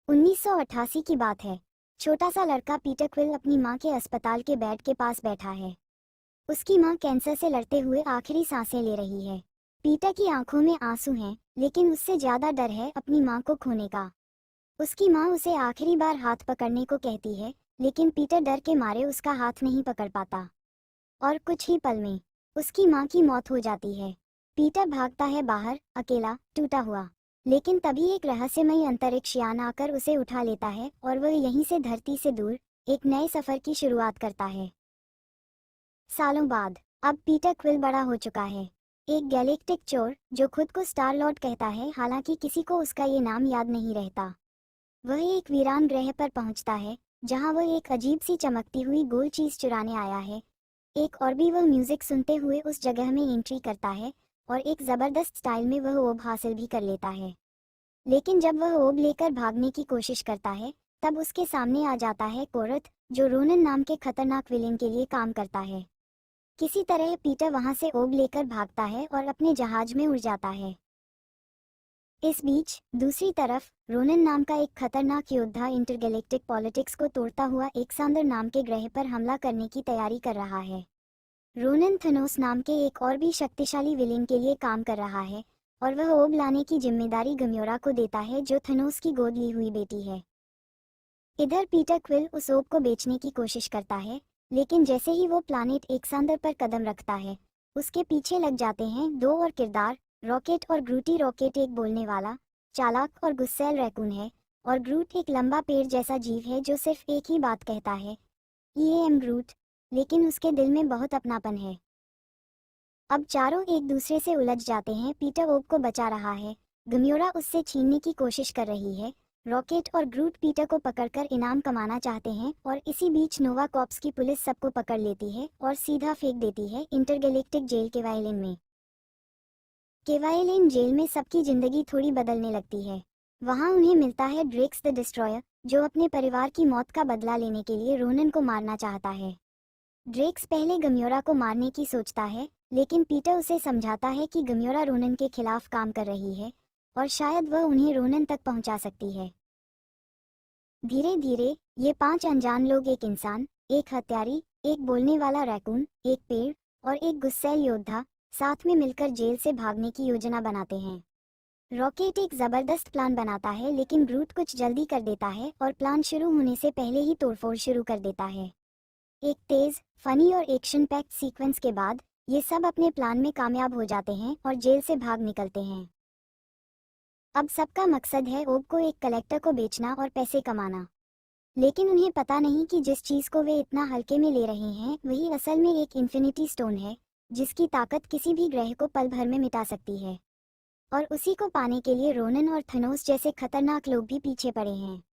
1988 की बात है। छोटा सा लड़का पीटर क्विल अपनी माँ के अस्पताल के बेड के पास बैठा है। उसकी माँ कैंसर से लड़ते हुए आखिरी सांसें ले रही है। पीटर की आंखों में आंसू हैं, लेकिन उससे ज्यादा डर है अपनी माँ को खोने का। उसकी माँ उसे आखिरी बार हाथ पकड़ने को कहती है, लेकिन पीटर डर के मारे उसका हाथ नहीं पकड़ पाता। और कुछ ही पल में उसकी माँ की मौत हो जाती है। पीटर भागता है बाहर, अकेला, टूटा हुआ। लेकिन तभी एक रहस्यमयी अंतरिक्ष यान आकर उसे उठा लेता है और वह यहीं से धरती से दूर एक नए सफर की शुरुआत करता है। सालों बाद अब पीटर क्विल बड़ा हो चुका है, एक गैलेक्टिक चोर जो खुद को स्टार लॉर्ड कहता है, हालांकि किसी को उसका ये नाम याद नहीं रहता। वह एक वीरान ग्रह पर पहुंचता है, जहां वह एक अजीब सी चमकती हुई गोल चीज चुराने आया है। एक और भी वह म्यूजिक सुनते हुए उस जगह में एंट्री करता है और एक जबरदस्त स्टाइल में वह ओब हासिल भी कर लेता है। लेकिन जब वह ओब लेकर भागने की कोशिश करता है, तब उसके सामने आ जाता है कोरथ, जो रोनन नाम के खतरनाक विलेन के लिए काम करता है। किसी तरह पीटर वहां से ओब लेकर भागता है और अपने जहाज में उड़ जाता है। इस बीच दूसरी तरफ रोनन नाम का एक खतरनाक योद्धा इंटरगैलेक्टिक पॉलिटिक्स को तोड़ता हुआ एक्सांदर नाम के ग्रह पर हमला करने की तैयारी कर रहा है। रोनन थनोस नाम के एक और भी शक्तिशाली विलेन के लिए काम कर रहा है, और वह ओब लाने की जिम्मेदारी गम्योरा को देता है, जो थनोस की गोद ली हुई बेटी है। इधर पीटर क्विल उस ओब को बेचने की कोशिश करता है, लेकिन जैसे ही वो प्लानेट एक्सांदर पर कदम रखता है, उसके पीछे लग जाते हैं दो और किरदार, रॉकेट और ग्रूटी। रॉकेट एक बोलने वाला, चालाक और गुस्सैल रैकून है, और ग्रूट एक लंबा पेड़ जैसा जीव है जो सिर्फ एक ही बात कहता है, ये एम ग्रूट। लेकिन उसके दिल में बहुत अपनापन है। अब चारों एक दूसरे से उलझ जाते हैं। पीटर ओब को बचा रहा है, गम्योरा उससे छीनने की कोशिश कर रही है। रॉकेट और ग्रूट पीटर को पकड़कर इनाम कमाना चाहते हैं, और इसी बीच नोवा कॉर्प्स की पुलिस सबको पकड़ लेती है और सीधा फेंक देती है इंटरगैलेक्टिक जेल केवाइलिन में। केवाइलिन जेल में सबकी जिंदगी थोड़ी बदलने लगती है। वहां उन्हें मिलता है ड्रेक्स द डिस्ट्रॉयर, जो अपने परिवार की मौत का बदला लेने के लिए रोनन को मारना चाहता है। ड्रेक्स पहले गम्योरा को मारने की सोचता है, लेकिन पीटर उसे समझाता है कि गम्योरा रोनन के खिलाफ काम कर रही है, और शायद वह उन्हें रोनन तक पहुंचा सकती है। धीरे धीरे ये पांच अनजान लोग, एक इंसान, एक हत्यारी, एक बोलने वाला रैकून, एक पेड़ और एक गुस्सैल योद्धा, साथ में मिलकर जेल से भागने की योजना बनाते हैं। रॉकेट एक जबरदस्त प्लान बनाता है, लेकिन ग्रूट कुछ जल्दी कर देता है और प्लान शुरू होने से पहले ही तोड़फोड़ शुरू कर देता है। एक तेज, फनी और एक्शन पैक्ड सीक्वेंस के बाद ये सब अपने प्लान में कामयाब हो जाते हैं और जेल से भाग निकलते हैं। अब सबका मकसद है ओब को एक कलेक्टर को बेचना और पैसे कमाना। लेकिन उन्हें पता नहीं कि जिस चीज को वे इतना हल्के में ले रहे हैं वही असल में एक इन्फिनिटी स्टोन है, जिसकी ताकत किसी भी ग्रह को पल भर में मिटा सकती है। और उसी को पाने के लिए रोनन और थनोस जैसे खतरनाक लोग भी पीछे पड़े हैं।